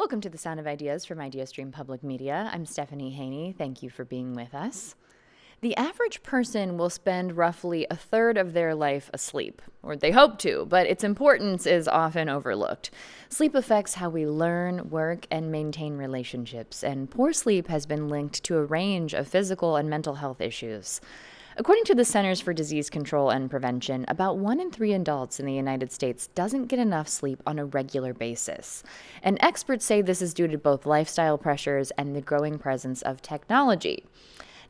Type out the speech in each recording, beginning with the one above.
Welcome to the Sound of Ideas from IdeaStream Public Media. I'm Stephanie Haney. Thank you for being with us. The average person will spend roughly a third of their life asleep, or they hope to, but its importance is often overlooked. Sleep affects how we learn, work, and maintain relationships, and poor sleep has been linked to a range of physical and mental health issues. According to the Centers for Disease Control and Prevention, about 1 in 3 adults in the United States doesn't get enough sleep on a regular basis. And experts say this is due to both lifestyle pressures and the growing presence of technology.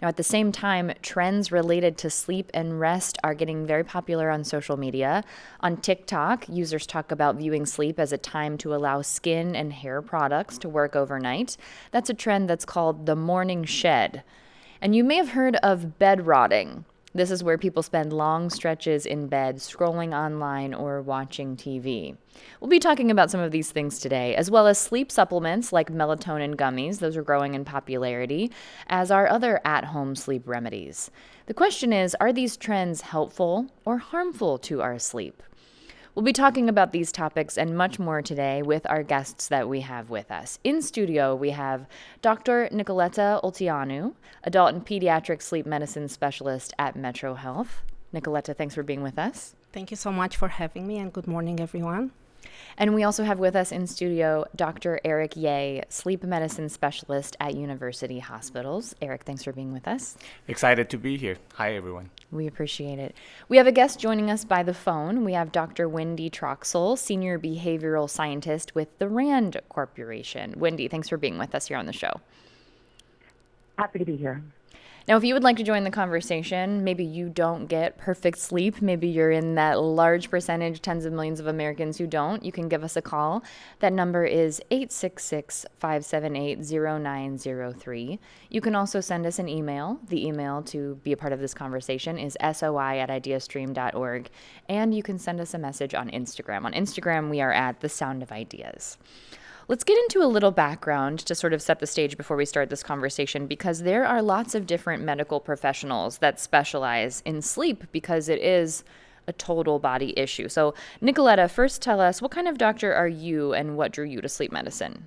Now, at the same time, trends related to sleep and rest are getting very popular on social media. On TikTok, users talk about viewing sleep as a time to allow skin and hair products to work overnight. That's a trend that's called the morning shed. And you may have heard of bed rotting. This is where people spend long stretches in bed scrolling online or watching TV. We'll be talking about some of these things today, as well as sleep supplements like melatonin gummies. Those are growing in popularity, as are other at-home sleep remedies. The question is, are these trends helpful or harmful to our sleep? We'll be talking about these topics and much more today with our guests that we have with us. In studio, we have Dr. Nicoletta Olteanu, adult and pediatric sleep medicine specialist at Metro Health. Nicoletta, thanks for being with us. Thank you so much for having me, and good morning, everyone. And we also have with us in studio Dr. Eric Yeh, sleep medicine specialist at University Hospitals. Eric, thanks for being with us. Excited to be here. Hi, everyone. We appreciate it. We have a guest joining us by the phone. We have Dr. Wendy Troxel, senior behavioral scientist with the RAND Corporation. Wendy, thanks for being with us here on the show. Happy to be here. Now, if you would like to join the conversation, maybe you don't get perfect sleep, maybe you're in that large percentage, tens of millions of Americans who don't, you can give us a call. That number is 866-578-0903. You can also send us an email. The email to be a part of this conversation is soi@ideastream.org, and you can send us a message on Instagram. On Instagram, we are at The Sound of Ideas. Let's get into a little background to sort of set the stage before we start this conversation, because there are lots of different medical professionals that specialize in sleep because it is a total body issue. So, Nicoletta, first tell us, what kind of doctor are you and what drew you to sleep medicine?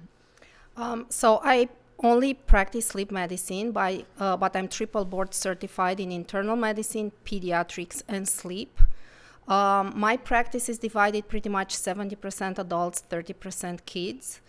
So I only practice sleep medicine, but I'm triple board certified in internal medicine, pediatrics, and sleep. My practice is divided pretty much 70% adults, 30% kids.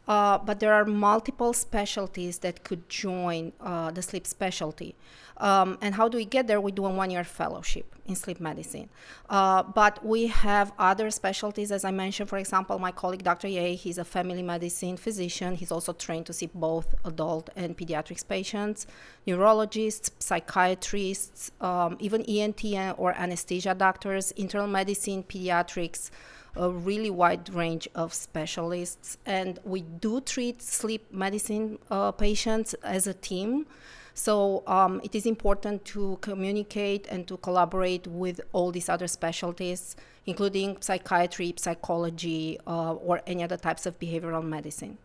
But there are multiple specialties that could join the sleep specialty. And how do we get there? We do a 1-year fellowship in sleep medicine. But we have other specialties, as I mentioned. For example, my colleague, Dr. Yeh, he's a family medicine physician. He's also trained to see both adult and pediatrics patients, neurologists, psychiatrists, even ENT or anesthesia doctors, internal medicine, pediatrics, a really wide range of specialists. And we do treat sleep medicine patients as a team. So it is important to communicate and to collaborate with all these other specialties, including psychiatry, psychology, or any other types of behavioral medicine.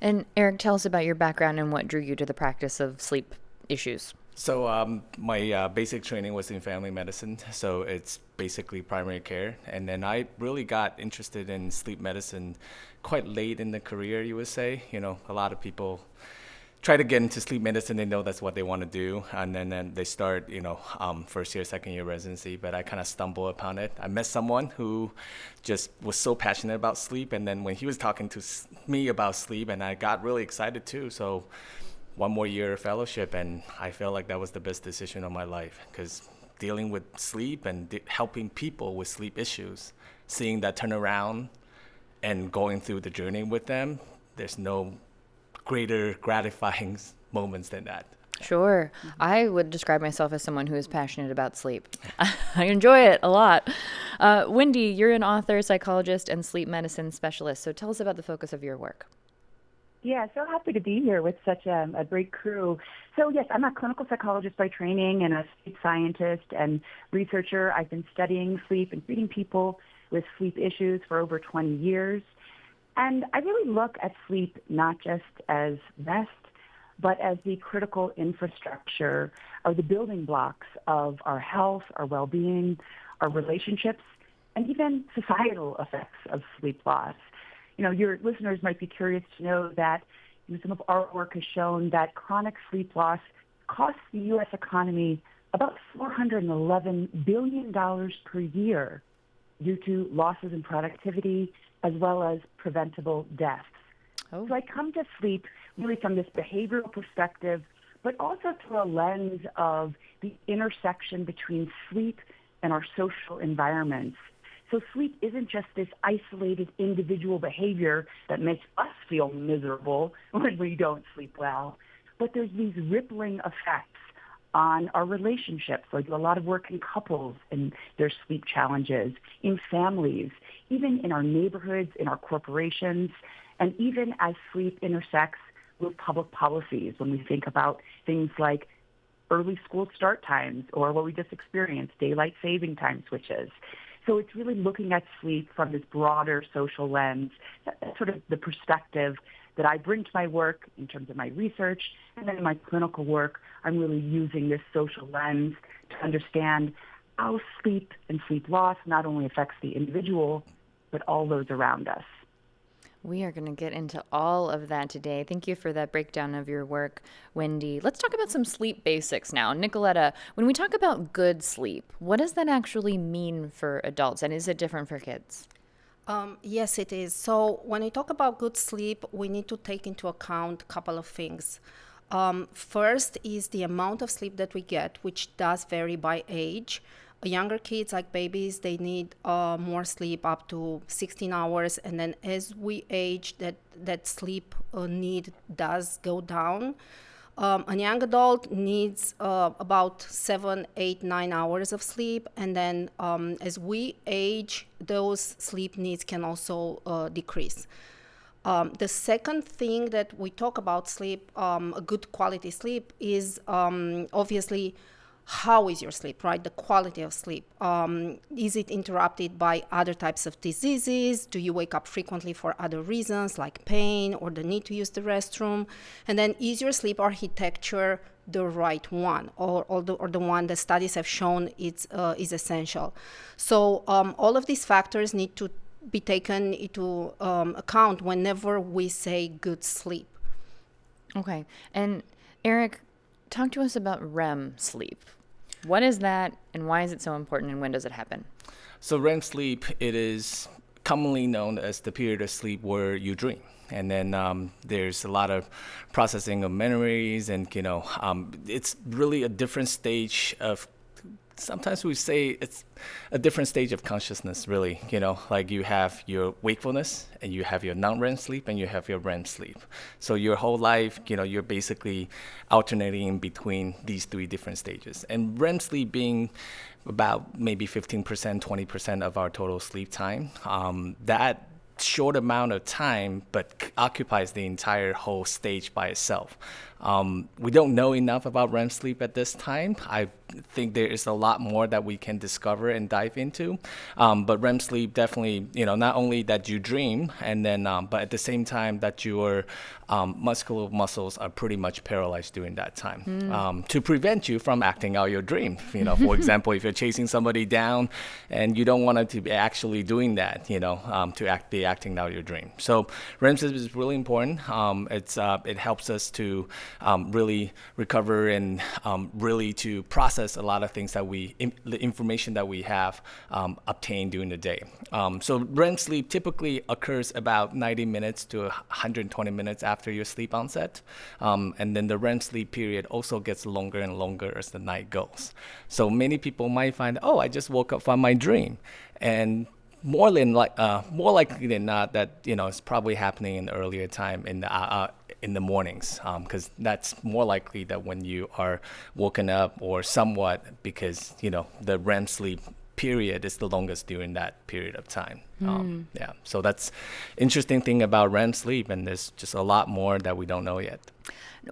And Eric, tell us about your background and what drew you to the practice of sleep issues. So my basic training was in family medicine, so it's basically primary care. And then I really got interested in sleep medicine quite late in the career, you would say. You know, a lot of people try to get into sleep medicine, they know that's what they want to do, and then they start, first year, second year residency, but I kind of stumbled upon it. I met someone who just was so passionate about sleep, and then when he was talking to me about sleep, and I got really excited too, so 1 more year of fellowship, and I felt like that was the best decision of my life, because dealing with sleep and helping people with sleep issues, seeing that turnaround and going through the journey with them, there's no greater gratifying moments than that. Sure. I would describe myself as someone who is passionate about sleep. I enjoy it a lot. Wendy, you're an author, psychologist, and sleep medicine specialist. So tell us about the focus of your work. Yeah, so happy to be here with such a great crew. So yes, I'm a clinical psychologist by training and a sleep scientist and researcher. I've been studying sleep and treating people with sleep issues for over 20 years. And I really look at sleep not just as rest, but as the critical infrastructure or the building blocks of our health, our well-being, our relationships, and even societal effects of sleep loss. your listeners might be curious to know that some of our work has shown that chronic sleep loss costs the U.S. economy about $411 billion per year due to losses in productivity as well as preventable deaths. Oh. So I come to sleep really from this behavioral perspective, but also through a lens of the intersection between sleep and our social environments. So sleep isn't just this isolated individual behavior that makes us feel miserable when we don't sleep well, but there's these rippling effects on our relationships. So I do a lot of work in couples and their sleep challenges, in families, even in our neighborhoods, in our corporations, and even as sleep intersects with public policies when we think about things like early school start times or what we just experienced, daylight saving time switches. So it's really looking at sleep from this broader social lens. That's sort of the perspective that I bring to my work in terms of my research, and then in my clinical work, I'm really using this social lens to understand how sleep and sleep loss not only affects the individual, but all those around us. We are going to get into all of that today. Thank you for that breakdown of your work, Wendy. Let's talk about some sleep basics now. Nicoletta, when we talk about good sleep, what does that actually mean for adults, and is it different for kids? Yes, it is. So when we talk about good sleep, we need to take into account a couple of things. First is the amount of sleep that we get, which does vary by age. Younger kids, like babies, they need more sleep, up to 16 hours. And then as we age, that sleep need does go down. A young adult needs about 7, 8, 9 hours of sleep. And then as we age, those sleep needs can also decrease. The second thing that we talk about sleep, a good quality sleep, is obviously how is your sleep, right? The quality of sleep. Is it interrupted by other types of diseases? Do you wake up frequently for other reasons like pain or the need to use the restroom? And then is your sleep architecture the right one, or the one that studies have shown is essential? So all of these factors need to be taken into account whenever we say good sleep. Okay. And Eric, talk to us about REM sleep. What is that, and why is it so important, and when does it happen? So REM sleep, it is commonly known as the period of sleep where you dream. And then there's a lot of processing of memories, and, it's really a different stage of, sometimes we say it's a different stage of consciousness, really. Like you have your wakefulness, and you have your non-REM sleep, and you have your REM sleep. So your whole life, you're basically alternating in between these three different stages. And REM sleep being about maybe 15%, 20% of our total sleep time, that short amount of time, but occupies the entire whole stage by itself. We don't know enough about REM sleep at this time. I think there is a lot more that we can discover and dive into. But REM sleep definitely, not only that you dream, and then, but at the same time that your muscular muscles are pretty much paralyzed during that time, to prevent you from acting out your dream. For example, if you're chasing somebody down and you don't want it to be actually doing that, to be acting out your dream. So REM sleep is really important. It helps us to really recover and really to process a lot of things that the information that we have obtained during the day. So REM sleep typically occurs about 90 minutes to 120 minutes after your sleep onset. And then the REM sleep period also gets longer and longer as the night goes. So many people might find, I just woke up from my dream. And more likely than not that it's probably happening in the earlier time in the mornings, because that's more likely that when you are woken up or somewhat, because the REM sleep period is the longest during that period of time. So that's interesting thing about REM sleep, and there's just a lot more that we don't know yet.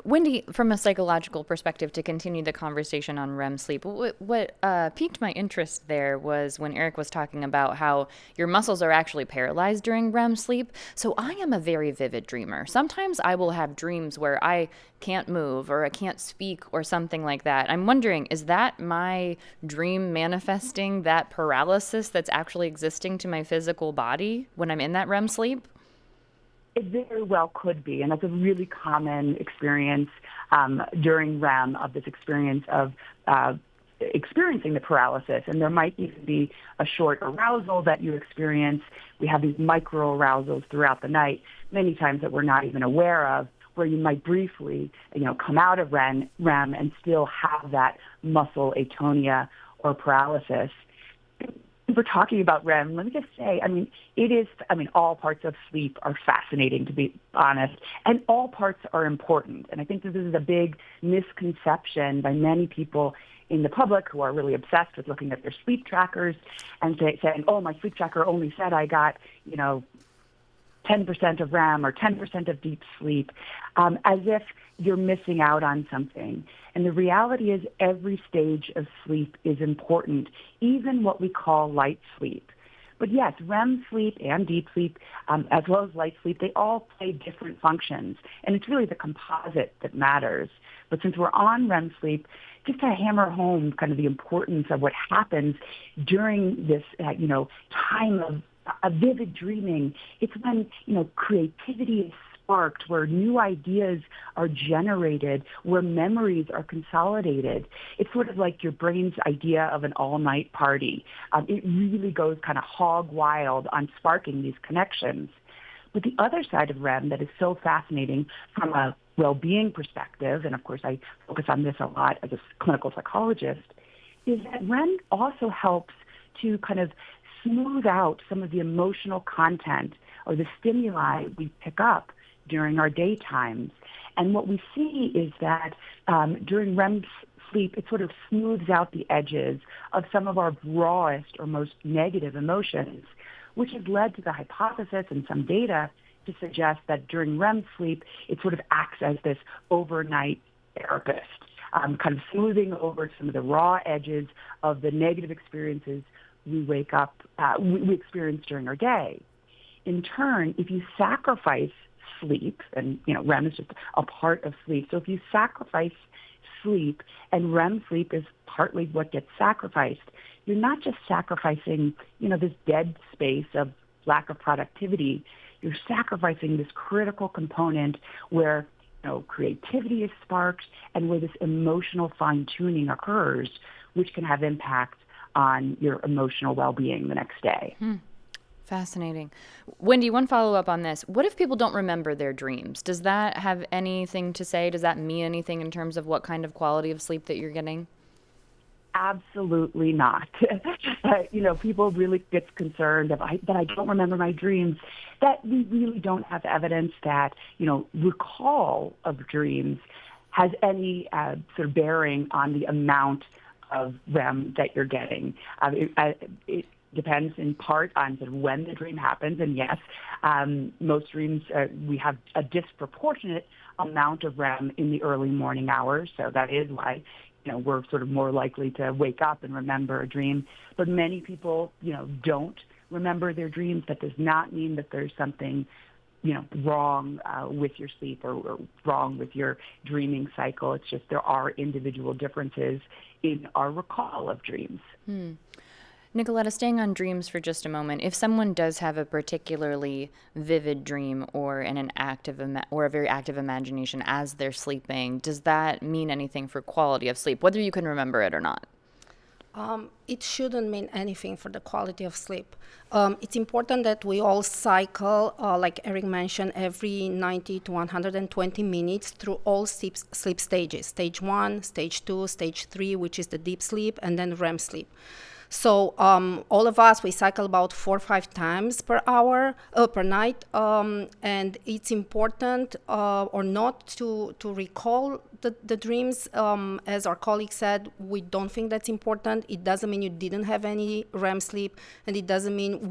Wendy, from a psychological perspective, to continue the conversation on REM sleep, what piqued my interest there was when Eric was talking about how your muscles are actually paralyzed during REM sleep. So I am a very vivid dreamer. Sometimes I will have dreams where I can't move or I can't speak or something like that. I'm wondering, is that my dream manifesting that paralysis that's actually existing to my physical body when I'm in that REM sleep? It very well could be, and that's a really common experience during REM, of this experience of experiencing the paralysis. And there might even be a short arousal that you experience. We have these micro arousals throughout the night, many times that we're not even aware of, where you might briefly, come out of REM and still have that muscle atonia or paralysis. If we're talking about REM, let me just say, all parts of sleep are fascinating, to be honest, and all parts are important. And I think that this is a big misconception by many people in the public who are really obsessed with looking at their sleep trackers and saying, oh, my sleep tracker only said I got, 10% of REM or 10% of deep sleep, as if you're missing out on something. And the reality is every stage of sleep is important, even what we call light sleep. But yes, REM sleep and deep sleep, as well as light sleep, they all play different functions. And it's really the composite that matters. But since we're on REM sleep, just to hammer home kind of the importance of what happens during this, time of vivid dreaming, it's when, creativity is sparked, where new ideas are generated, where memories are consolidated. It's sort of like your brain's idea of an all-night party. It really goes kind of hog wild on sparking these connections. But the other side of REM that is so fascinating from a well-being perspective, and of course I focus on this a lot as a clinical psychologist, is that REM also helps to kind of smooth out some of the emotional content or the stimuli we pick up during our daytimes. And what we see is that during REM sleep, it sort of smooths out the edges of some of our rawest or most negative emotions, which has led to the hypothesis and some data to suggest that during REM sleep, it sort of acts as this overnight therapist, kind of smoothing over some of the raw edges of the negative experiences we experience during our day. In turn, if you sacrifice sleep, and REM is just a part of sleep, so if you sacrifice sleep, and REM sleep is partly what gets sacrificed, you're not just sacrificing, this dead space of lack of productivity. You're sacrificing this critical component where creativity is sparked and where this emotional fine-tuning occurs, which can have impact on your emotional well-being the next day. Fascinating. Wendy, one follow-up on this. What if people don't remember their dreams? Does that have anything to say? Does that mean anything in terms of what kind of quality of sleep that you're getting? Absolutely not. People really get concerned that I don't remember my dreams. That we really don't have evidence that, recall of dreams has any sort of bearing on the amount of REM that you're getting. It depends in part on sort of when the dream happens. And yes, most dreams, we have a disproportionate amount of REM in the early morning hours. So that is why, we're sort of more likely to wake up and remember a dream. But many people, don't remember their dreams. That does not mean that there's something, wrong with your sleep or wrong with your dreaming cycle. It's just there are individual differences in our recall of dreams. Nicoletta, staying on dreams for just a moment, if someone does have a particularly vivid dream or a very active imagination as they're sleeping, does that mean anything for quality of sleep, whether you can remember it or not? It shouldn't mean anything for the quality of sleep. It's important that we all cycle, like Eric mentioned, every 90 to 120 minutes through all sleep stages. Stage 1, Stage 2, Stage 3, which is the deep sleep, and then REM sleep. So all of us, we cycle about 4 or 5 times per night, and it's important or not to recall the dreams. As our colleague said, we don't think that's important. It doesn't mean you didn't have any REM sleep, and it doesn't mean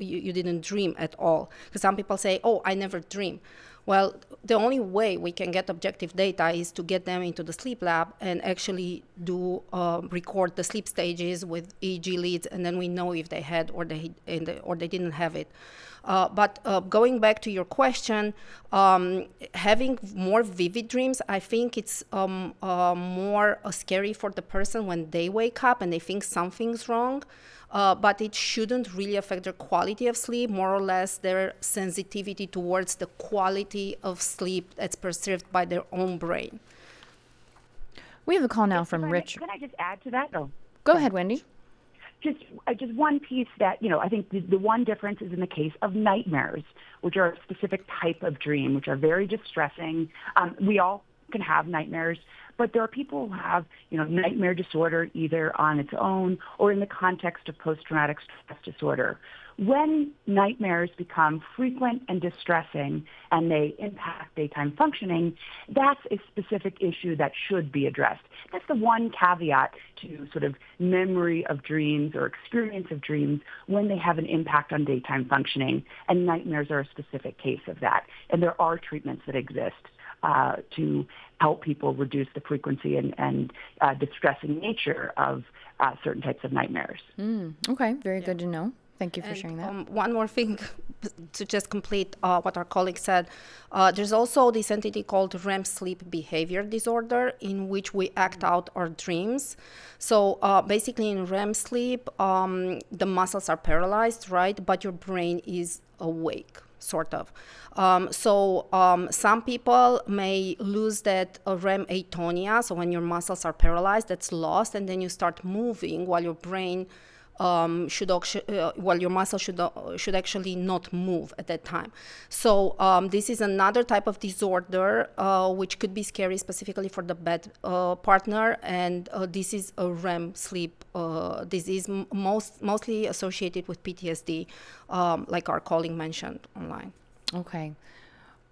you didn't dream at all. Because some people say, "Oh, I never dream." Well, the only way we can get objective data is to get them into the sleep lab and actually record the sleep stages with EEG leads, and then we know if they had or they didn't have it. But going back to your question, having more vivid dreams, I think it's more scary for the person when they wake up and they think something's wrong. But it shouldn't really affect their quality of sleep, more or less their sensitivity towards the quality of sleep that's perceived by their own brain. We have a call now from Rich. Can I just add to that? Oh, Go ahead, Wendy. just one piece that, I think the one difference is in the case of nightmares, which are a specific type of dream, which are very distressing. We all can have nightmares, but there are people who have, nightmare disorder either on its own or in the context of post-traumatic stress disorder. When nightmares become frequent and distressing and they impact daytime functioning, that's a specific issue that should be addressed. That's the one caveat to sort of memory of dreams or experience of dreams when they have an impact on daytime functioning, and nightmares are a specific case of that. And there are treatments that exist to help people reduce the frequency and distressing nature of certain types of nightmares. Okay, very good to know. Thank you for sharing that. One more thing to just complete what our colleague said. There's also this entity called REM sleep behavior disorder, in which we act out our dreams. So basically in REM sleep, the muscles are paralyzed, right? But your brain is awake, sort of. Some people may lose that REM atonia. So when your muscles are paralyzed, that's lost, and then you start moving while your brain your muscle should actually not move at that time. So this is another type of disorder which could be scary, specifically for the bed partner, and this is a REM sleep disease, mostly associated with PTSD, like our colleague mentioned online. Okay.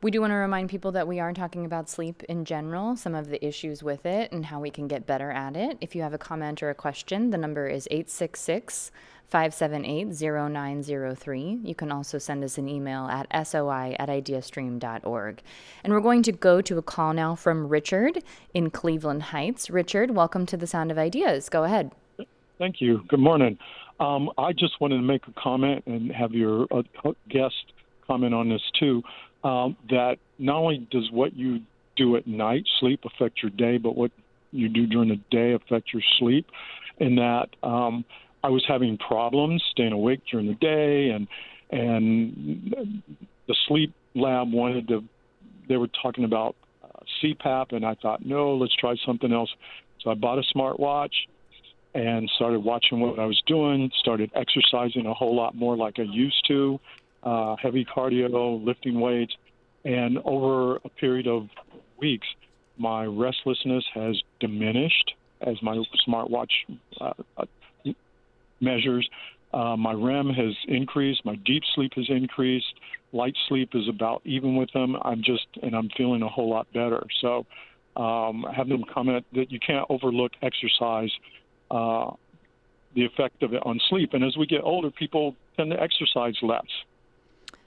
We do want to remind people that we are talking about sleep in general, some of the issues with it, and how we can get better at it. If you have a comment or a question, the number is 866-578-0903. You can also send us an email at soi@ideastream.org. And we're going to go to a call now from Richard in Cleveland Heights. Richard, welcome to the Sound of Ideas. Go ahead. Thank you. Good morning. I just wanted to make a comment and have your guest comment on this too. That not only does what you do at night, sleep, affect your day, but what you do during the day affect your sleep. And that I was having problems staying awake during the day, and the sleep lab they were talking about CPAP, and I thought, no, let's try something else. So I bought a smartwatch and started watching what I was doing, started exercising a whole lot more like I used to. Heavy cardio, lifting weights, and over a period of weeks, my restlessness has diminished as my smartwatch measures. My REM has increased, my deep sleep has increased, light sleep is about even with them. I'm feeling a whole lot better. So I have them comment that you can't overlook exercise, the effect of it on sleep. And as we get older, people tend to exercise less.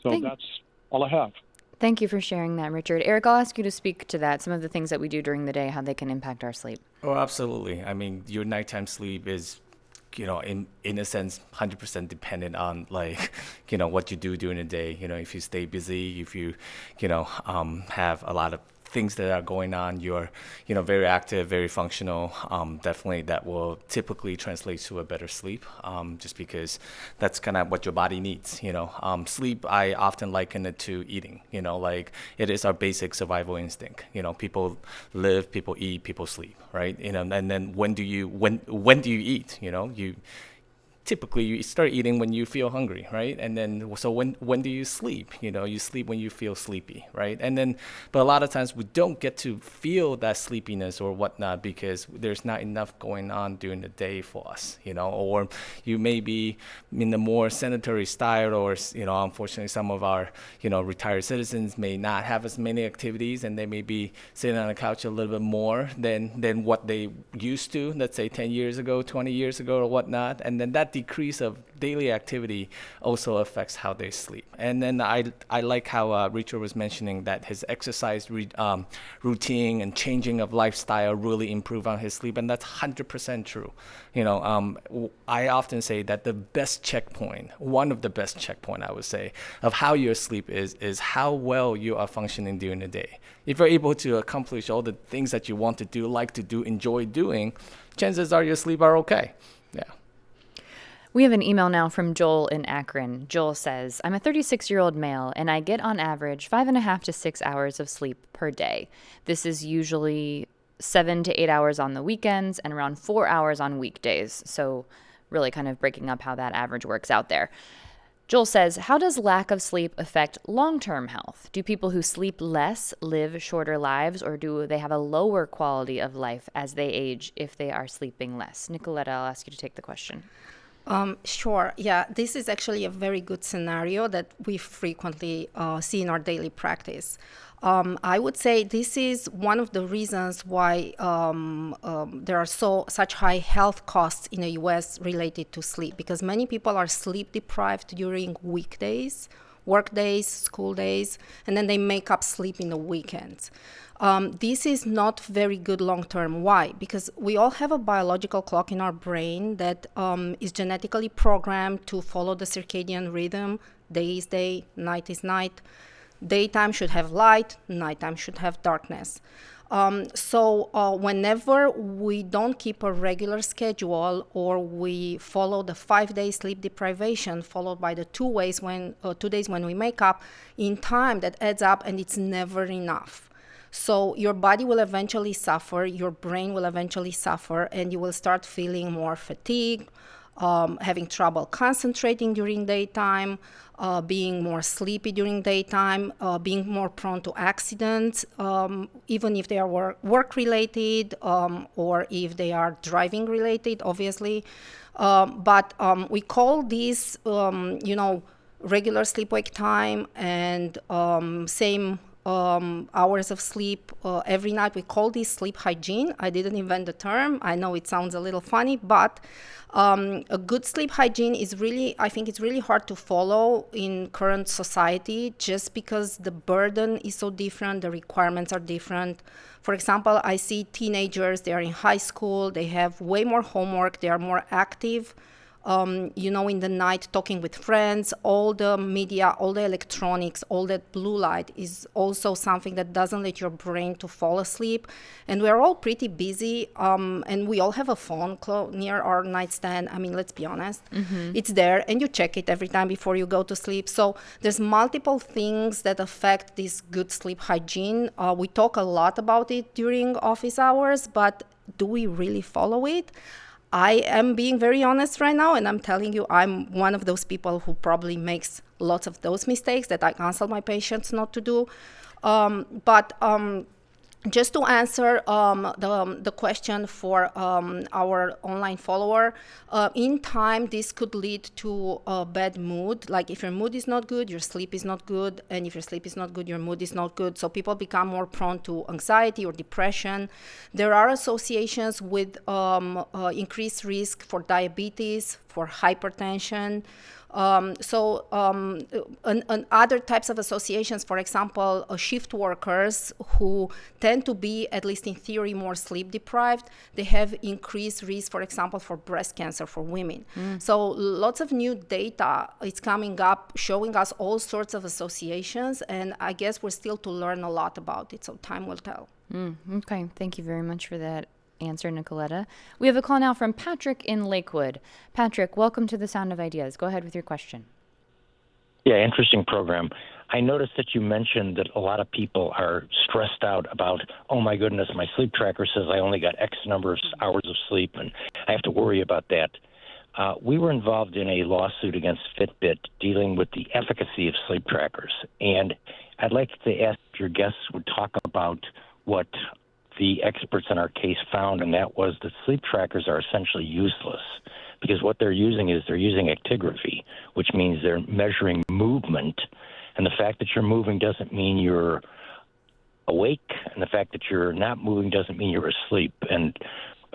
So that's all I have. Thank you for sharing that, Richard. Eric, I'll ask you to speak to that, some of the things that we do during the day, how they can impact our sleep. Oh, absolutely. I mean, your nighttime sleep is, in a sense, 100% dependent on what you do during the day. If you stay busy, if you, have a lot of things that are going on, you're, very active, very functional, definitely that will typically translate to a better sleep, just because that's kind of what your body needs, Sleep, I often liken it to eating, it is our basic survival instinct. People live, people eat, people sleep, right? And then when do you eat? Typically you start eating when you feel hungry, right? And then, so when do you sleep? You sleep when you feel sleepy, right? And then, but a lot of times we don't get to feel that sleepiness or whatnot because there's not enough going on during the day for us, or you may be in the more sedentary style, or, unfortunately some of our, retired citizens may not have as many activities, and they may be sitting on the couch a little bit more than what they used to, let's say 10 years ago, 20 years ago or whatnot. And then that decrease of daily activity also affects how they sleep. And then I like how Richard was mentioning that his exercise routine and changing of lifestyle really improve on his sleep, and that's 100% true. I often say that the best checkpoint, one of the best checkpoint I would say, of how your sleep is how well you are functioning during the day. If you're able to accomplish all the things that you want to do, like to do, enjoy doing, chances are your sleep are okay. Yeah. We have an email now from Joel in Akron. Joel says, I'm a 36-year-old male, and I get on average 5.5 to 6 hours of sleep per day. This is usually 7 to 8 hours on the weekends and around 4 hours on weekdays. So really kind of breaking up how that average works out there. Joel says, how does lack of sleep affect long-term health? Do people who sleep less live shorter lives, or do they have a lower quality of life as they age if they are sleeping less? Nicoletta, I'll ask you to take the question. Sure. Yeah, this is actually a very good scenario that we frequently see in our daily practice. I would say this is one of the reasons why there are such high health costs in the U.S. related to sleep, because many people are sleep deprived during weekdays, work days, school days, and then they make up sleep in the weekends. This is not very good long-term. Why? Because we all have a biological clock in our brain that is genetically programmed to follow the circadian rhythm. Day is day, night is night. Daytime should have light, nighttime should have darkness. So whenever we don't keep a regular schedule, or we follow the 5-day sleep deprivation followed by the 2 days when we make up, in time that adds up and it's never enough. So your body will eventually suffer, your brain will eventually suffer, and you will start feeling more fatigued, having trouble concentrating during daytime, being more sleepy during daytime, being more prone to accidents, even if they are work-related or if they are driving-related, obviously. But we call these, regular sleep-wake time and same hours of sleep every night. We call this sleep hygiene. I didn't invent the term. I know it sounds a little funny, but a good sleep hygiene is really, I think it's really hard to follow in current society, just because the burden is so different, the requirements are different. For example, I see teenagers, they are in high school, they have way more homework, they are more active. In the night, talking with friends, all the media, all the electronics, all that blue light is also something that doesn't let your brain to fall asleep. And we're all pretty busy, and we all have a phone near our nightstand. I mean, let's be honest. Mm-hmm. It's there, and you check it every time before you go to sleep. So there's multiple things that affect this good sleep hygiene. We talk a lot about it during office hours, but do we really follow it? I am being very honest right now, and I'm telling you, I'm one of those people who probably makes lots of those mistakes that I counsel my patients not to do. But just to answer the question for our online follower, in time, this could lead to a bad mood. Like if your mood is not good, your sleep is not good. And if your sleep is not good, your mood is not good. So people become more prone to anxiety or depression. There are associations with increased risk for diabetes, for hypertension. And other types of associations, for example, shift workers who tend to be, at least in theory, more sleep deprived, they have increased risk, for example, for breast cancer for women. So lots of new data is coming up showing us all sorts of associations, and I guess we're still to learn a lot about it, so time will tell. Okay, thank you very much for that answer, Nicoletta. We have a call now from Patrick in Lakewood. Patrick, welcome to the Sound of Ideas. Go ahead with your question. Yeah, interesting program. I noticed that you mentioned that a lot of people are stressed out about, oh my goodness, my sleep tracker says I only got X number of hours of sleep and I have to worry about that. We were involved in a lawsuit against Fitbit dealing with the efficacy of sleep trackers. And I'd like to ask if your guests would talk about what the experts in our case found, and that was that sleep trackers are essentially useless because what they're using actigraphy, which means they're measuring movement, and the fact that you're moving doesn't mean you're awake, and the fact that you're not moving doesn't mean you're asleep. And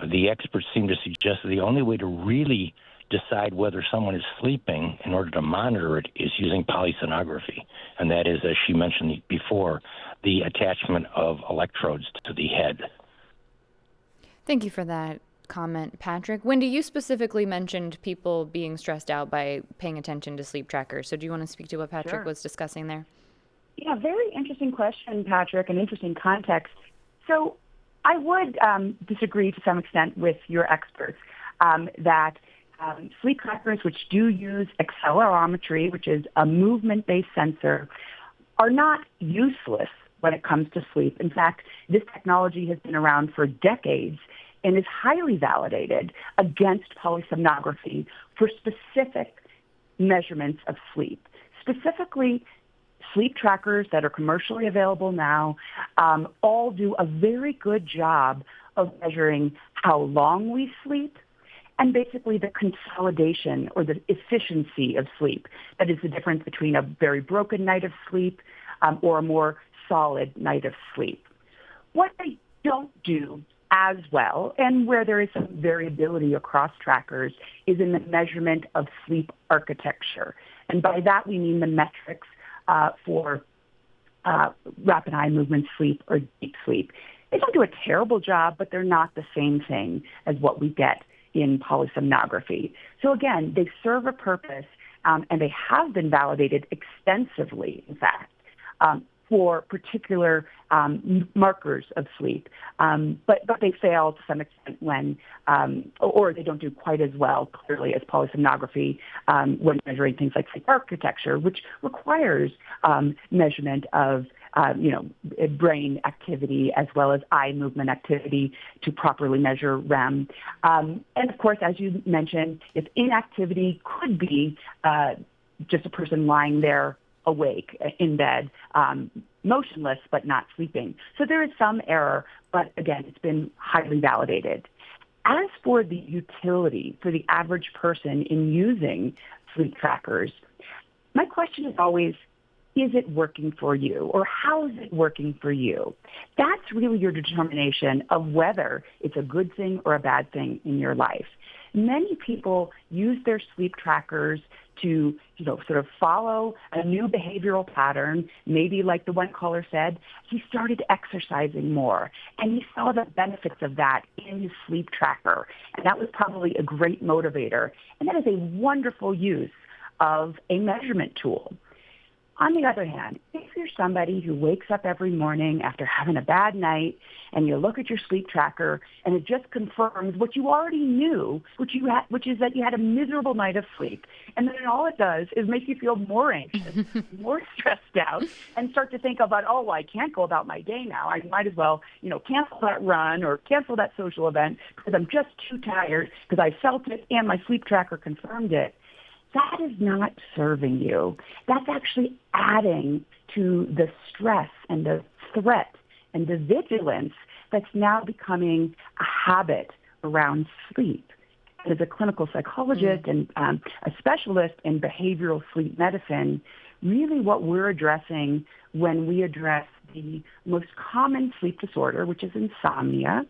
the experts seem to suggest that the only way to really decide whether someone is sleeping in order to monitor it is using polysomnography. And that is, as she mentioned before, the attachment of electrodes to the head. Thank you for that comment, Patrick. Wendy, you specifically mentioned people being stressed out by paying attention to sleep trackers. So do you want to speak to what Patrick Sure. was discussing there? Yeah, very interesting question, Patrick, and interesting context. So I would disagree to some extent with your experts that sleep trackers, which do use accelerometry, which is a movement-based sensor, are not useless when it comes to sleep. In fact, this technology has been around for decades and is highly validated against polysomnography for specific measurements of sleep. Specifically, sleep trackers that are commercially available now all do a very good job of measuring how long we sleep and basically the consolidation or the efficiency of sleep. That is the difference between a very broken night of sleep or a more solid night of sleep. What they don't do as well, and where there is some variability across trackers, is in the measurement of sleep architecture. And by that we mean the metrics for rapid eye movement sleep or deep sleep. They don't do a terrible job, but they're not the same thing as what we get in polysomnography. So again, they serve a purpose, and they have been validated extensively, in fact, for particular markers of sleep. But they fail to some extent when, or they don't do quite as well, clearly, as polysomnography when measuring things like sleep architecture, which requires measurement of brain activity as well as eye movement activity to properly measure REM. And of course, as you mentioned, if inactivity could be just a person lying there awake in bed, motionless but not sleeping. So there is some error, but again, it's been highly validated. As for the utility for the average person in using sleep trackers, my question is always, is it working for you, or how is it working for you? That's really your determination of whether it's a good thing or a bad thing in your life. Many people use their sleep trackers to, sort of follow a new behavioral pattern. Maybe like the one caller said, he started exercising more, and he saw the benefits of that in his sleep tracker. And that was probably a great motivator. And that is a wonderful use of a measurement tool. On the other hand, if you're somebody who wakes up every morning after having a bad night and you look at your sleep tracker and it just confirms what you already knew, which is that you had a miserable night of sleep, and then all it does is make you feel more anxious, more stressed out, and start to think about, oh, well, I can't go about my day now. I might as well, cancel that run or cancel that social event because I'm just too tired because I felt it and my sleep tracker confirmed it. That is not serving you. That's actually adding to the stress and the threat and the vigilance that's now becoming a habit around sleep. As a clinical psychologist and a specialist in behavioral sleep medicine, really what we're addressing when we address the most common sleep disorder, which is insomnia,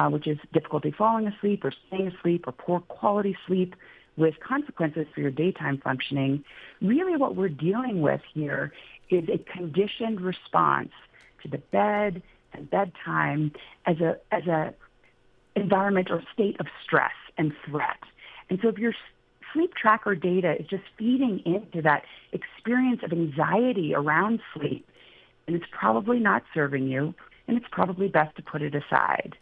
which is difficulty falling asleep or staying asleep or poor quality sleep, with consequences for your daytime functioning, really what we're dealing with here is a conditioned response to the bed and bedtime as a environment or state of stress and threat. And so if your sleep tracker data is just feeding into that experience of anxiety around sleep, and it's probably not serving you, and it's probably best to put it aside.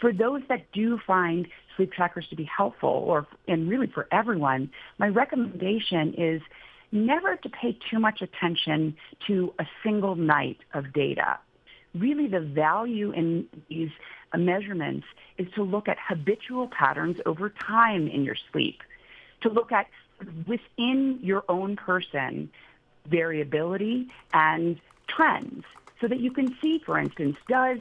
For those that do find sleep trackers to be helpful, and really for everyone, my recommendation is never to pay too much attention to a single night of data. Really, the value in these measurements is to look at habitual patterns over time in your sleep, to look at within your own person variability and trends, so that you can see, for instance, does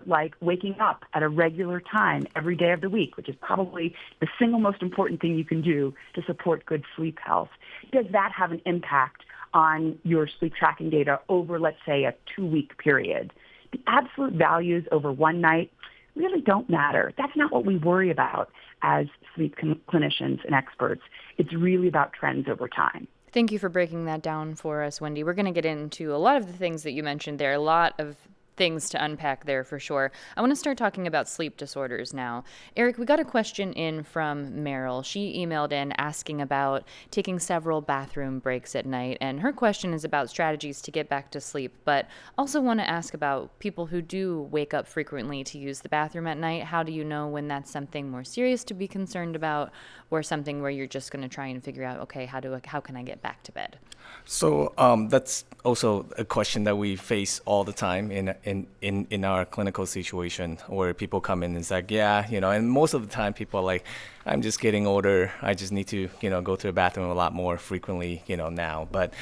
like waking up at a regular time every day of the week, which is probably the single most important thing you can do to support good sleep health. Does that have an impact on your sleep tracking data over, let's say, a 2-week period? The absolute values over one night really don't matter. That's not what we worry about as sleep clinicians and experts. It's really about trends over time. Thank you for breaking that down for us, Wendy. We're going to get into a lot of the things that you mentioned there, a lot of things to unpack there for sure. I want to start talking about sleep disorders now. Eric, we got a question in from Meryl. She emailed in asking about taking several bathroom breaks at night, and her question is about strategies to get back to sleep, but also want to ask about people who do wake up frequently to use the bathroom at night. How do you know when that's something more serious to be concerned about, or something where you're just going to try and figure out, okay, how can I get back to bed? So that's also a question that we face all the time in our clinical situation, where people come in and it's like, yeah, and most of the time people are like, I'm just getting older. I just need to, go to the bathroom a lot more frequently, now. But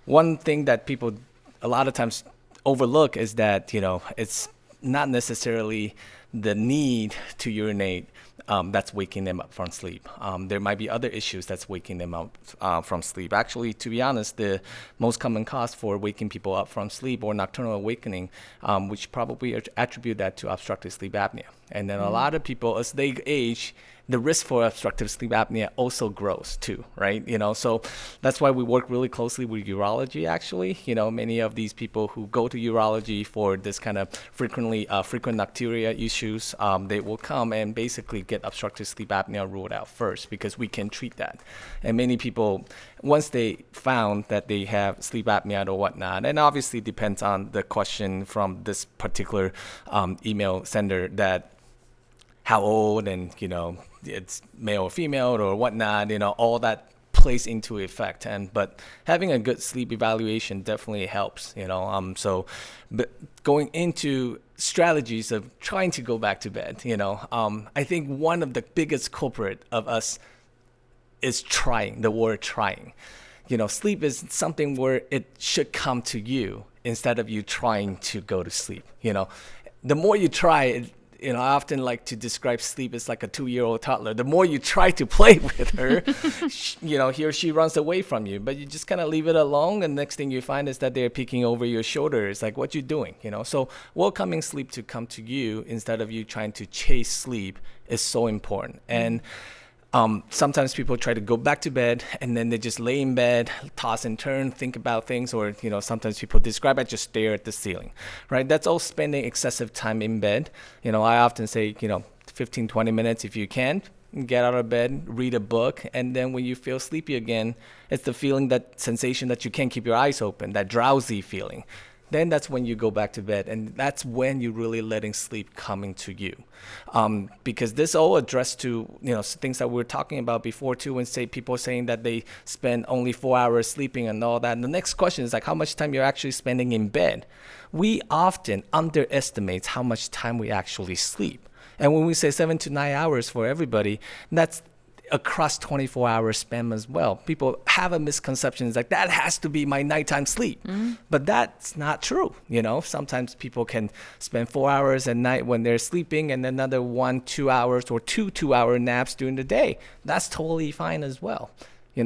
one thing that people a lot of times overlook is that, it's not necessarily the need to urinate that's waking them up from sleep. There might be other issues that's waking them up from sleep. Actually, to be honest, the most common cause for waking people up from sleep or nocturnal awakening, which probably attribute that to obstructive sleep apnea. And then a lot of people, as they age, the risk for obstructive sleep apnea also grows too, right? So that's why we work really closely with urology, actually. Many of these people who go to urology for this kind of frequent nocturia issues, they will come and basically get obstructive sleep apnea ruled out first, because we can treat that. And many people, once they found that they have sleep apnea or whatnot, and obviously depends on the question from this particular email sender, that how old and, it's male or female or whatnot, all that plays into effect. But having a good sleep evaluation definitely helps, but going into strategies of trying to go back to bed, I think one of the biggest culprit of us is trying, the word trying. Sleep is something where it should come to you instead of you trying to go to sleep. The more you try, I often like to describe sleep as like a 2-year-old toddler. The more you try to play with her, he or she runs away from you. But you just kind of leave it alone, and next thing you find is that they're peeking over your shoulder. It's like, what you doing? So welcoming sleep to come to you instead of you trying to chase sleep is so important. And sometimes people try to go back to bed and then they just lay in bed, toss and turn, think about things, or, sometimes people describe it, just stare at the ceiling, right? That's all spending excessive time in bed. I often say, 15, 20 minutes if you can, get out of bed, read a book, and then when you feel sleepy again, it's the feeling, that sensation that you can't keep your eyes open, that drowsy feeling. Then that's when you go back to bed, and that's when you're really letting sleep coming to you. Because this all addressed to, things that we were talking about before too, when people saying that they spend only 4 hours sleeping and all that. And the next question is like, how much time you're actually spending in bed. We often underestimate how much time we actually sleep. And when we say 7 to 9 hours for everybody, that's across 24 hours span as well. People have a misconception. It's like, that has to be my nighttime sleep. But that's not true. Sometimes people can spend 4 hours at night when they're sleeping and another 1-2 hours or 2-2-hour naps during the day. That's totally fine as well.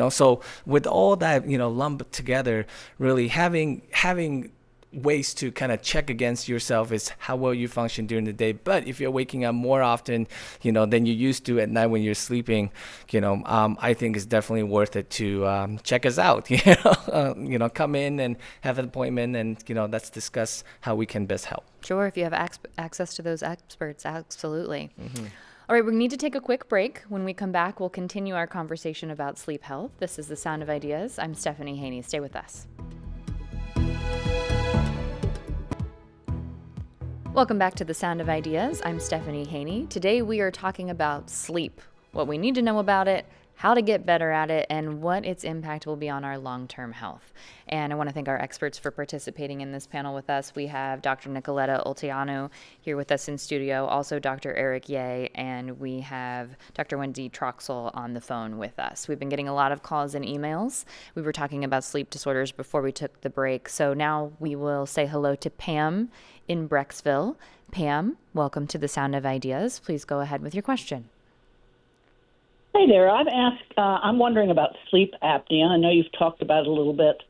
So with all that, lumped together, really having ways to kind of check against yourself is how well you function during the day. But if you're waking up more often, than you used to at night when you're sleeping, I think it's definitely worth it to check us out. Come in and have an appointment, and let's discuss how we can best help. Sure, if you have access to those experts, absolutely. All right, we need to take a quick break. When we come back, we'll continue our conversation about sleep health. This is The Sound of Ideas. I'm Stephanie Haney. Stay with us. Welcome back to The Sound of Ideas. I'm Stephanie Haney. Today we are talking about sleep, what we need to know about it, how to get better at it, and what its impact will be on our long-term health. And I want to thank our experts for participating in this panel with us. We have Dr. Nicoletta Olteanu here with us in studio, also Dr. Eric Yeh, and we have Dr. Wendy Troxel on the phone with us. We've been getting a lot of calls and emails. We were talking about sleep disorders before we took the break, so now we will say hello to Pam in Brecksville. Pam, welcome to The Sound of Ideas. Please go ahead with your question. Hey there. I'm wondering about sleep apnea. I know you've talked about it a little bit,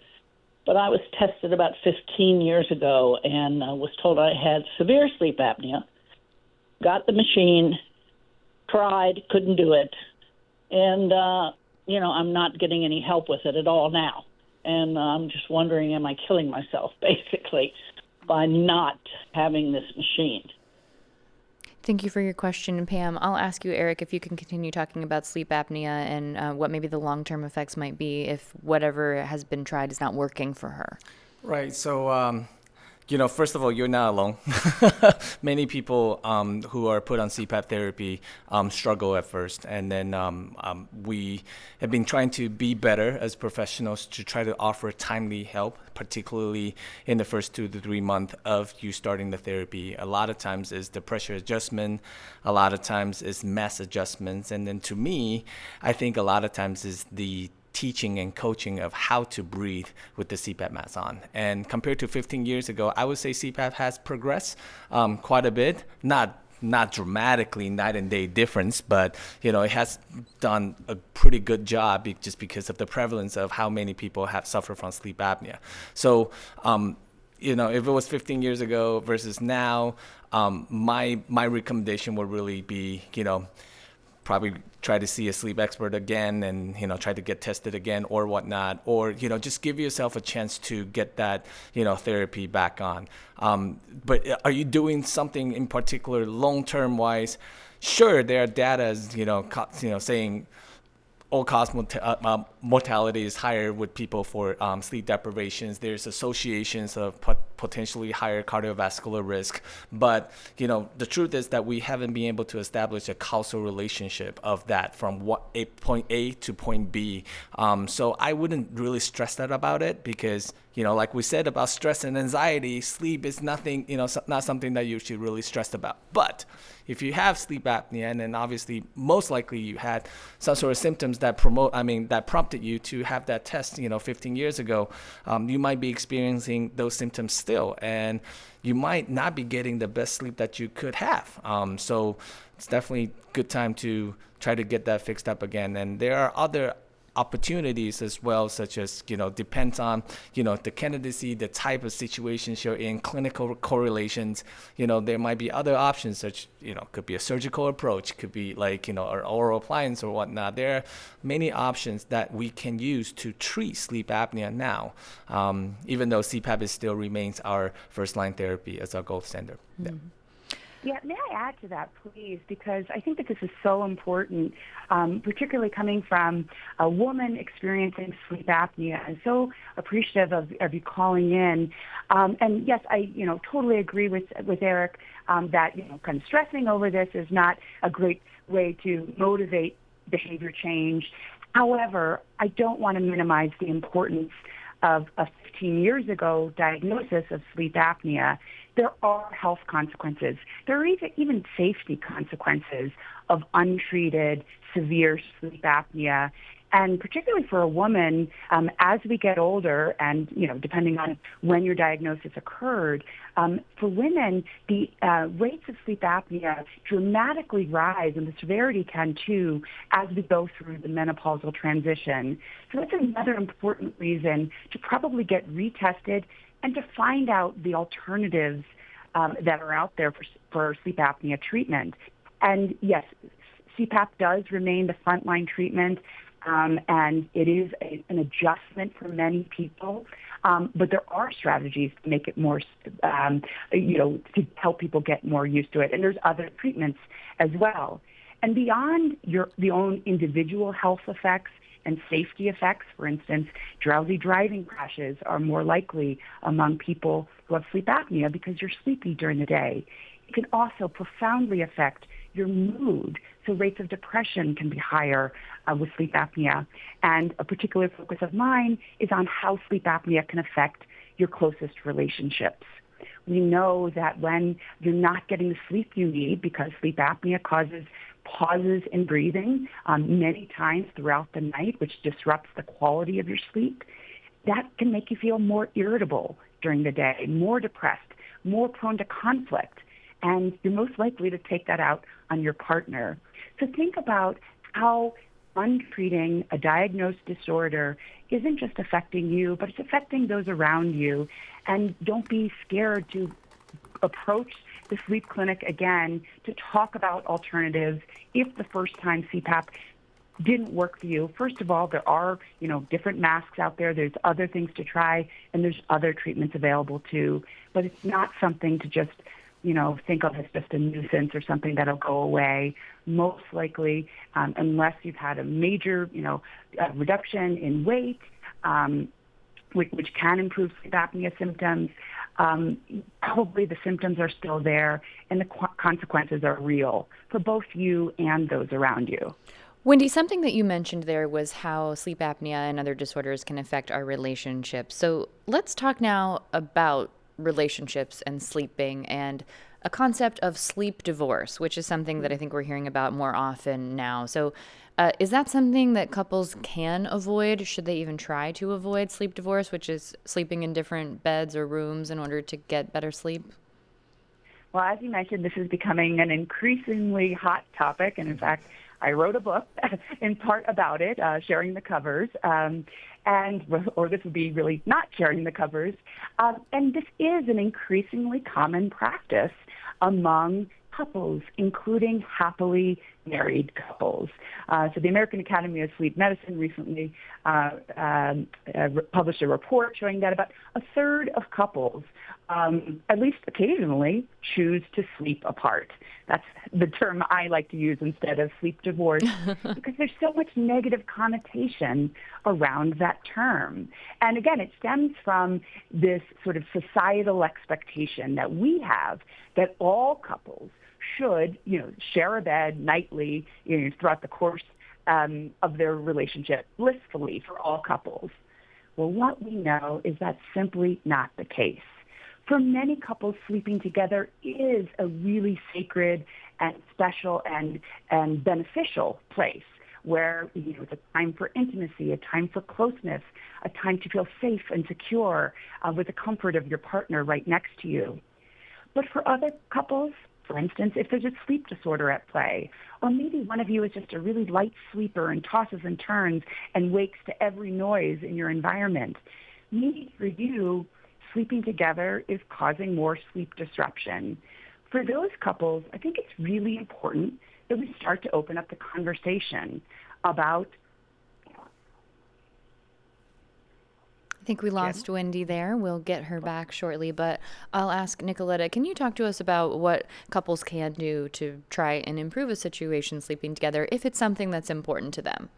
but I was tested about 15 years ago and was told I had severe sleep apnea. got the machine, tried, couldn't do it, and I'm not getting any help with it at all now. And I'm just wondering, am I killing myself, basically, by not having this machine? Thank you for your question, Pam. I'll ask you, Eric, if you can continue talking about sleep apnea and what maybe the long-term effects might be if whatever has been tried is not working for her. Right. So, first of all, you're not alone. Many people who are put on CPAP therapy struggle at first. And then we have been trying to be better as professionals to try to offer timely help, particularly in the first 2 to 3 months of you starting the therapy. A lot of times is the pressure adjustment. A lot of times is mass adjustments. And then to me, I think a lot of times is the teaching and coaching of how to breathe with the CPAP mask on. And compared to 15 years ago, I would say CPAP has progressed quite a bit. Not dramatically night and day difference, but it has done a pretty good job just because of the prevalence of how many people have suffered from sleep apnea. So, if it was 15 years ago versus now, my recommendation would really be, probably try to see a sleep expert again and, try to get tested again or whatnot, or, just give yourself a chance to get that, therapy back on. But are you doing something in particular long-term wise? Sure, there are data, saying all-cause mortality is higher with people for sleep deprivations. There's associations of potentially higher cardiovascular risk. But, the truth is that we haven't been able to establish a causal relationship of that from point A to point B. So I wouldn't really stress that about it because, like we said about stress and anxiety, sleep is nothing, not something that you should really stress about. But if you have sleep apnea, and then obviously most likely you had some sort of symptoms that prompted you to have that test, 15 years ago, you might be experiencing those symptoms still, and you might not be getting the best sleep that you could have. So it's definitely a good time to try to get that fixed up again. And there are other opportunities as well, such as, depends on, the candidacy, the type of situations you're in, clinical correlations. There might be other options, such, could be a surgical approach, could be like, an oral appliance or whatnot. There are many options that we can use to treat sleep apnea now, even though CPAP still remains our first-line therapy as our gold standard. Mm-hmm. Yeah. Yeah, may I add to that, please? Because I think that this is so important, particularly coming from a woman experiencing sleep apnea, and so appreciative of you calling in. And yes, I totally agree with Eric that kind of stressing over this is not a great way to motivate behavior change. However, I don't want to minimize the importance of a 15 years ago diagnosis of sleep apnea. There are health consequences. There are even safety consequences of untreated severe sleep apnea. And particularly for a woman, as we get older and, depending on when your diagnosis occurred, for women, the rates of sleep apnea dramatically rise, and the severity can too, as we go through the menopausal transition. So that's another important reason to probably get retested and to find out the alternatives that are out there for sleep apnea treatment. And yes, CPAP does remain the frontline treatment, and it is an adjustment for many people. But there are strategies to make it more, to help people get more used to it. And there's other treatments as well. And beyond the own individual health effects and safety effects, for instance, drowsy driving crashes are more likely among people who have sleep apnea because you're sleepy during the day. It can also profoundly affect your mood. So rates of depression can be higher with sleep apnea. And a particular focus of mine is on how sleep apnea can affect your closest relationships. We know that when you're not getting the sleep you need because sleep apnea causes pauses in breathing many times throughout the night, which disrupts the quality of your sleep, that can make you feel more irritable during the day, more depressed, more prone to conflict, and you're most likely to take that out on your partner. So think about how untreating a diagnosed disorder isn't just affecting you, but it's affecting those around you. And don't be scared to approach the sleep clinic again to talk about alternatives if the first time CPAP didn't work for you. First of all, there are, different masks out there. There's other things to try, and there's other treatments available too. But it's not something to just, think of as just a nuisance or something that'll go away. Most likely, unless you've had a major, reduction in weight, which can improve sleep apnea symptoms, probably the symptoms are still there, and the consequences are real for both you and those around you. Wendy, something that you mentioned there was how sleep apnea and other disorders can affect our relationships. So let's talk now about relationships and sleeping and a concept of sleep divorce, which is something that I think we're hearing about more often now. So is that something that couples can avoid? Should they even try to avoid sleep divorce, which is sleeping in different beds or rooms in order to get better sleep? Well, as you mentioned, this is becoming an increasingly hot topic, and in fact, I wrote a book in part about it, Sharing the Covers, or this would be really not sharing the covers. And this is an increasingly common practice among couples, including happily married couples. So the American Academy of Sleep Medicine recently published a report showing that about a third of couples, at least occasionally, choose to sleep apart. That's the term I like to use instead of sleep divorce, because there's so much negative connotation around that term. And again, it stems from this sort of societal expectation that we have that all couples should, share a bed nightly, throughout the course of their relationship blissfully for all couples. Well, what we know is that's simply not the case. For many couples, sleeping together is a really sacred and special and beneficial place where it's a time for intimacy, a time for closeness, a time to feel safe and secure with the comfort of your partner right next to you. But for other couples, for instance, if there's a sleep disorder at play, or maybe one of you is just a really light sleeper and tosses and turns and wakes to every noise in your environment, maybe for you, sleeping together is causing more sleep disruption. For those couples, I think it's really important that we start to open up the conversation about. I think we lost Wendy there. We'll get her back shortly, but I'll ask Nicoletta, can you talk to us about what couples can do to try and improve a situation sleeping together if it's something that's important to them?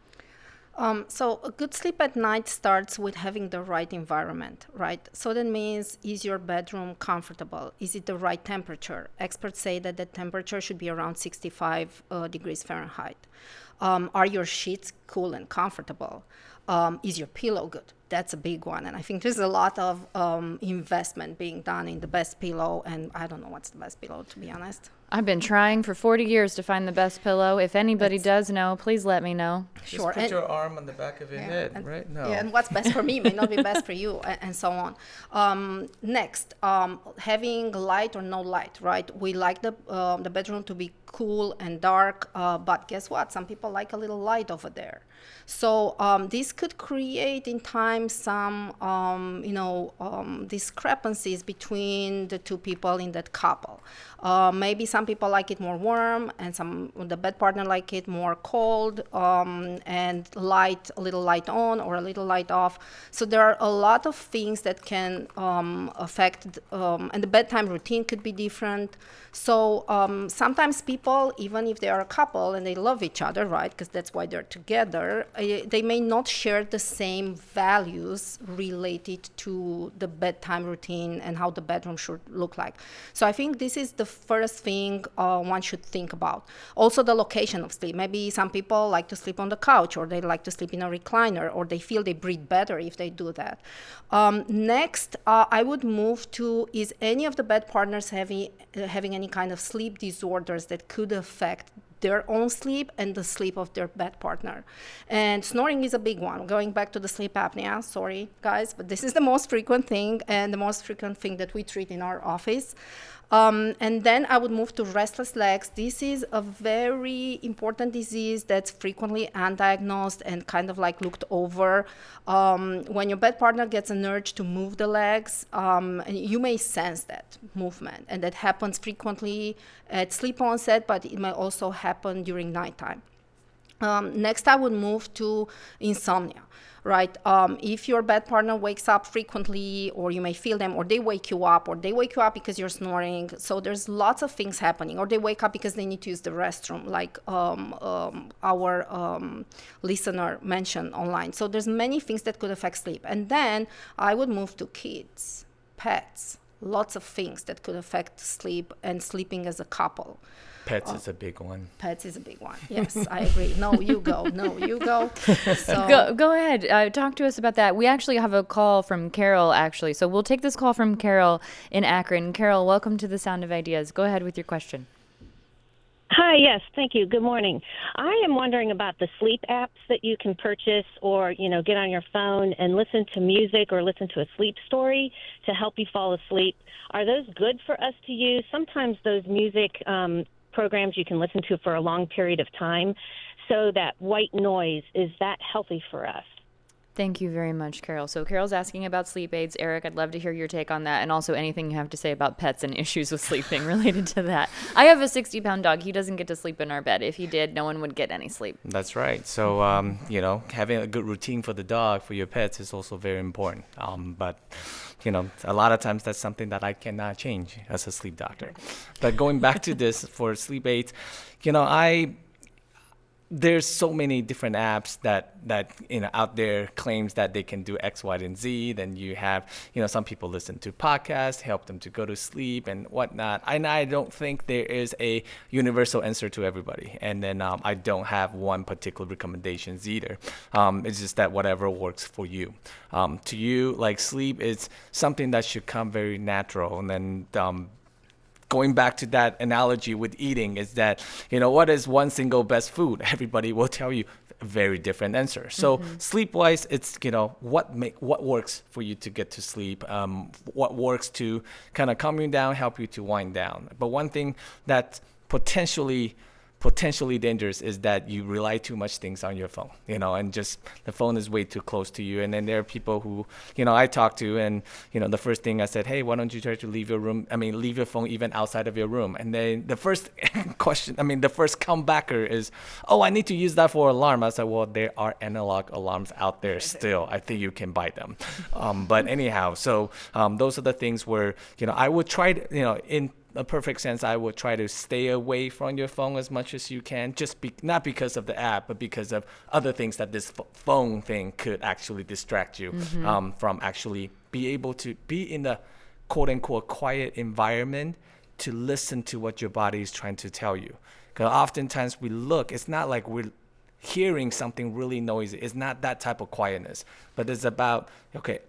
So a good sleep at night starts with having the right environment, right? So that means, is your bedroom comfortable? Is it the right temperature? Experts say that the temperature should be around 65 degrees Fahrenheit. Are your sheets cool and comfortable? Is your pillow good? That's a big one. And I think there's a lot of investment being done in the best pillow. And I don't know what's the best pillow, to be honest. I've been trying for 40 years to find the best pillow. If anybody does know, please let me know. Sure. Just put your arm on the back of your head, right? No. Yeah, and what's best for me may not be best for you, and so on. Next, having light or no light, right? We like the bedroom to be cool and dark, but guess what? Some people like a little light over there. So this could create in time some, discrepancies between the two people in that couple. Maybe some people like it more warm, and the bed partner like it more cold, and light, a little light on or a little light off. So there are a lot of things that can affect, and the bedtime routine could be different. So sometimes people, even if they are a couple and they love each other, right, because that's why they're together, they may not share the same values related to the bedtime routine and how the bedroom should look like. So I think this is the first thing one should think about. Also, the location of sleep. Maybe some people like to sleep on the couch, or they like to sleep in a recliner, or they feel they breathe better if they do that. Next, I would move to, is any of the bed partners having any kind of sleep disorders that could affect their own sleep and the sleep of their bed partner. And snoring is a big one. Going back to the sleep apnea, sorry guys, but this is the most frequent thing and the most frequent thing that we treat in our office. And then I would move to restless legs. This is a very important disease that's frequently undiagnosed and kind of like looked over. When your bed partner gets an urge to move the legs, and you may sense that movement, and that happens frequently at sleep onset, but it may also happen during nighttime. Next, I would move to insomnia. Right? If your bed partner wakes up frequently, or you may feel them, or they wake you up because you're snoring. So there's lots of things happening, or they wake up because they need to use the restroom, like our listener mentioned online. So there's many things that could affect sleep. And then I would move to kids, pets, lots of things that could affect sleep and sleeping as a couple. Pets is a big one. Pets is a big one. Yes, I agree. No, you go. So go ahead. Talk to us about that. We actually have a call from Carol, actually. So we'll take this call from Carol in Akron. Carol, welcome to the Sound of Ideas. Go ahead with your question. Hi, yes, thank you. Good morning. I am wondering about the sleep apps that you can purchase or, get on your phone and listen to music or listen to a sleep story to help you fall asleep. Are those good for us to use? Sometimes those music programs you can listen to for a long period of time. So that white noise, is that healthy for us? Thank you very much, Carol. So Carol's asking about sleep aids. Eric, I'd love to hear your take on that, and also anything you have to say about pets and issues with sleeping related to that. I have a 60-pound dog. He doesn't get to sleep in our bed. If he did, no one would get any sleep. That's right. So, having a good routine for the dog, for your pets, is also very important. But a lot of times that's something that I cannot change as a sleep doctor. But going back to this for sleep aids, there's so many different apps that out there claims that they can do X, Y, and Z. Then you have, some people listen to podcasts, help them to go to sleep and whatnot. And I don't think there is a universal answer to everybody. And then I don't have one particular recommendations either. It's just that whatever works for you. To you, like sleep is something that should come very natural. And then going back to that analogy with eating is that, what is one single best food? Everybody will tell you a very different answer. So sleep-wise, it's, what works for you to get to sleep, what works to kind of calm you down, help you to wind down. But one thing that potentially dangerous is that you rely too much things on your phone, and just the phone is way too close to you. And then there are people who, I talk to, and, the first thing I said, hey, why don't you try to leave your phone even outside of your room? And then the first the first comebacker is, oh, I need to use that for alarm. I said, well, there are analog alarms out there still. I think you can buy them. But anyhow, so those are the things where, I would try to, in a perfect sense, I would try to stay away from your phone as much as you can, not because of the app, but because of other things that this phone thing could actually distract you from actually be able to be in the quote unquote quiet environment to listen to what your body is trying to tell you. Because oftentimes it's not like we're hearing something really noisy. It's not that type of quietness, but it's about, okay,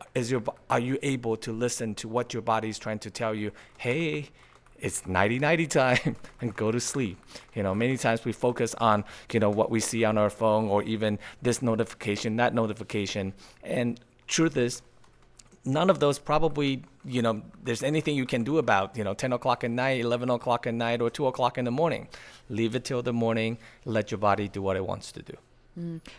are you able to listen to what your body is trying to tell you? Hey, it's 90-90 time and go to sleep. Many times we focus on, what we see on our phone or even this notification, that notification. And truth is, none of those probably, there's anything you can do about, 10 o'clock at night, 11 o'clock at night, or 2 o'clock in the morning. Leave it till the morning. Let your body do what it wants to do.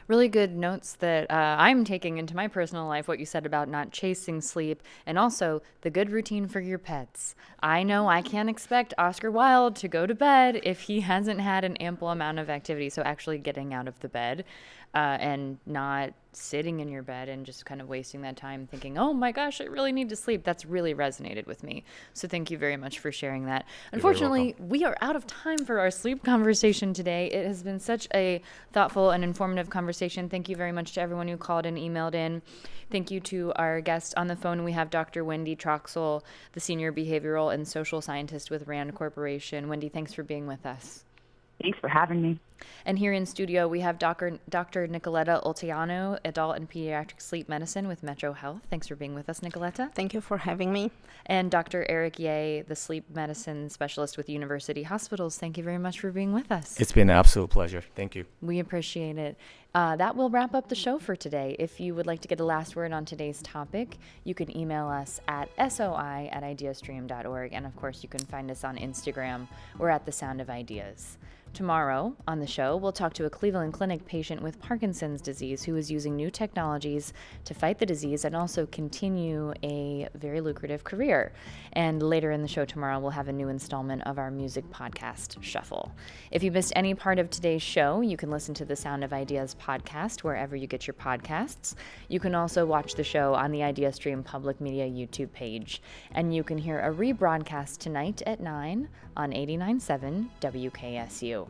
Really good notes that I'm taking into my personal life, what you said about not chasing sleep, and also the good routine for your pets. I know I can't expect Oscar Wilde to go to bed if he hasn't had an ample amount of activity, so actually getting out of the bed and not sitting in your bed and just kind of wasting that time thinking, oh my gosh, I really need to sleep. That's really resonated with me. So thank you very much for sharing that. Unfortunately, we are out of time for our sleep conversation today. It has been such a thoughtful and informative conversation. Thank you very much to everyone who called and emailed in. Thank you to our guest on the phone. We have Dr. Wendy Troxel, the Senior Behavioral and Social Scientist with RAND Corporation. Wendy, thanks for being with us. Thanks for having me. And here in studio, we have Dr. Nicoletta Olteanu, adult and pediatric sleep medicine with Metro Health. Thanks for being with us, Nicoletta. Thank you for having me. And Dr. Eric Ye, the sleep medicine specialist with University Hospitals. Thank you very much for being with us. It's been an absolute pleasure. Thank you. We appreciate it. That will wrap up the show for today. If you would like to get a last word on today's topic, you can email us at soi@ideastream.org. And of course, you can find us on Instagram or at The Sound of Ideas. Tomorrow on the show, we'll talk to a Cleveland Clinic patient with Parkinson's disease who is using new technologies to fight the disease and also continue a very lucrative career. And later in the show tomorrow, we'll have a new installment of our music podcast, Shuffle. If you missed any part of today's show, you can listen to the Sound of Ideas podcast wherever you get your podcasts. You can also watch the show on the IdeaStream Public Media YouTube page. And you can hear a rebroadcast tonight at 9 on 89.7 WKSU.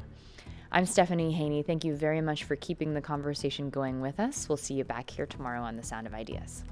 I'm Stephanie Haney. Thank you very much for keeping the conversation going with us. We'll see you back here tomorrow on The Sound of Ideas.